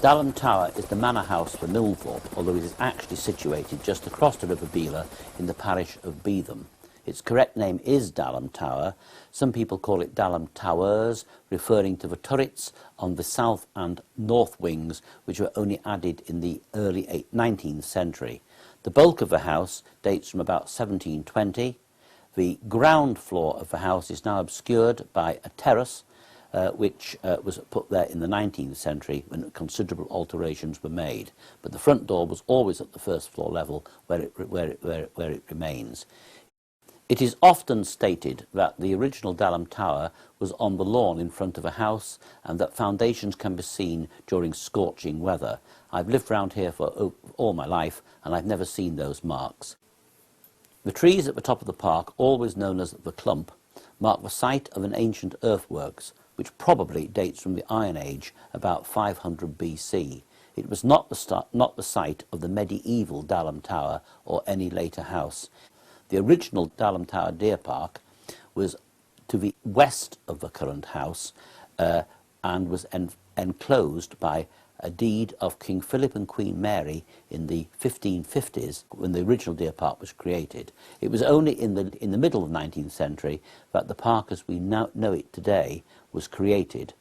Dalham Tower is the manor house for Milnthorpe, although it is actually situated just across the River Beela in the parish of Beetham. Its correct name is Dalham Tower. Some people call it Dalham Towers, referring to the turrets on the south and north wings, which were only added in the early 19th century. The bulk of the house dates from about 1720. The ground floor of the house is now obscured by a terrace, which was put there in the 19th century when considerable alterations were made. But the front door was always at the first floor level, where it remains. It is often stated that the original Dalham Tower was on the lawn in front of a house and that foundations can be seen during scorching weather. I've lived round here for all my life and I've never seen those marks. The trees at the top of the park, always known as the Clump, mark the site of an ancient earthworks, which probably dates from the Iron Age, about 500 BC. It was not the site of the medieval Dalham Tower or any later house. The original Dalham Tower Deer Park was to the west of the current house and was enclosed by a deed of King Philip and Queen Mary in the 1550s when the original Deer Park was created. It was only in the middle of the 19th century that the park as we now know it today was created.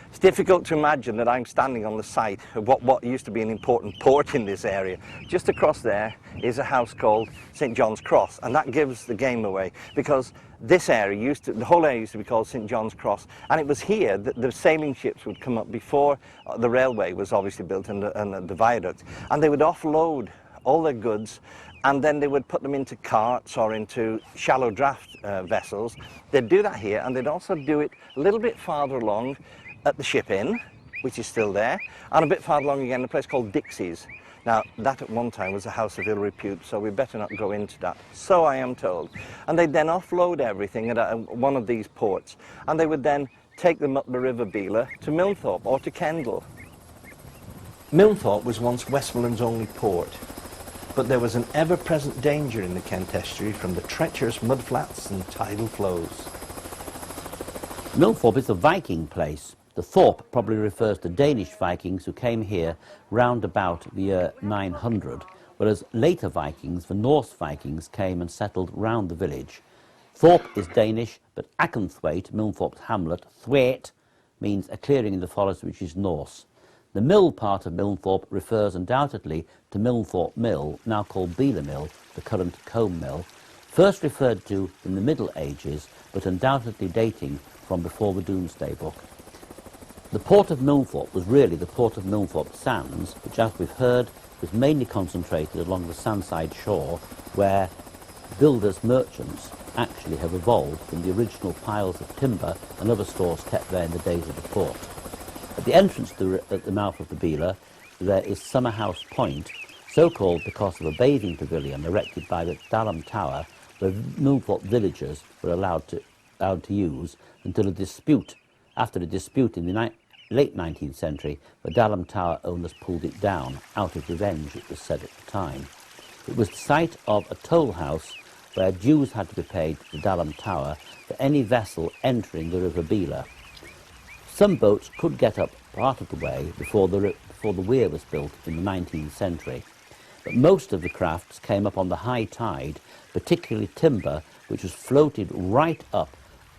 It's difficult to imagine that I'm standing on the site of what used to be an important port in this area. Just across there is a house called St John's Cross, and that gives the game away because this area the whole area used to be called St John's Cross, and it was here that the sailing ships would come up before the railway was obviously built and the viaduct, and they would offload all their goods and then they would put them into carts or into shallow draft vessels. They'd do that here, and they'd also do it a little bit farther along at the Ship Inn, which is still there, and a bit farther along again, a place called Dixie's. Now, that at one time was a house of ill repute, so we better not go into that. So I am told. And they'd then offload everything at one of these ports, and they would then take them up the River Beela to Milnthorpe or to Kendal. Milnthorpe was once Westmoreland's only port, but there was an ever-present danger in the Kent estuary from the treacherous mudflats and tidal flows. Milnthorpe is a Viking place. The Thorpe probably refers to Danish Vikings who came here round about the year 900, whereas later Vikings, the Norse Vikings, came and settled round the village. Thorpe is Danish, but Akenthwaite, Milnthorpe's hamlet, Thwaite, means a clearing in the forest, which is Norse. The mill part of Milnthorpe refers undoubtedly to Milnthorpe Mill, now called Beela Mill, the current Combe Mill, first referred to in the Middle Ages, but undoubtedly dating from before the Domesday Book. The port of Milnthorpe was really the port of Milnthorpe Sands, which, as we've heard, was mainly concentrated along the sandside shore, where builders' merchants actually have evolved from the original piles of timber and other stores kept there in the days of the port. At the entrance at the mouth of the Beela, there is Summerhouse Point, so called because of a bathing pavilion erected by the Dalham Tower, where Milnthorpe villagers were allowed to use until after a dispute in the late 19th century, the Dalham Tower owners pulled it down, out of revenge, it was said at the time. It was the site of a toll house where dues had to be paid to the Dalham Tower for any vessel entering the River Beela. Some boats could get up part of the way before the weir was built in the 19th century, but most of the crafts came up on the high tide, particularly timber, which was floated right up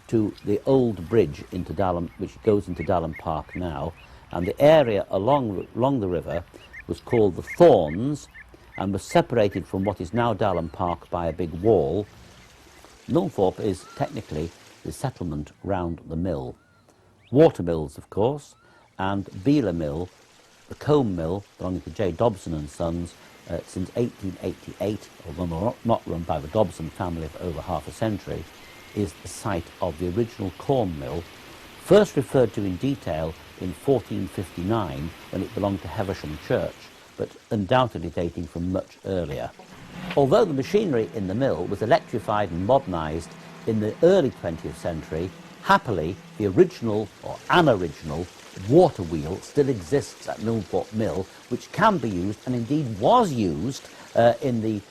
to the old bridge into Dalham, which goes into Dalham Park now, and the area along the river was called the Thorns and was separated from what is now Dalham Park by a big wall. Milnthorpe is technically the settlement round the mill. Watermills, of course, and Beela Mill, the Combe Mill, belonging to J. Dobson and Sons, since 1888, although not run by the Dobson family for over half a century, is the site of the original corn mill, first referred to in detail in 1459 when it belonged to Heversham Church, but undoubtedly dating from much earlier. Although the machinery in the mill was electrified and modernised in the early 20th century, happily the original, or an original, water wheel still exists at Milnthorpe Mill, which can be used, and indeed was used, in the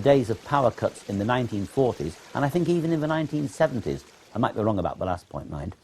days of power cuts in the 1940s, and I think even in the 1970s. I might be wrong about the last point, mind.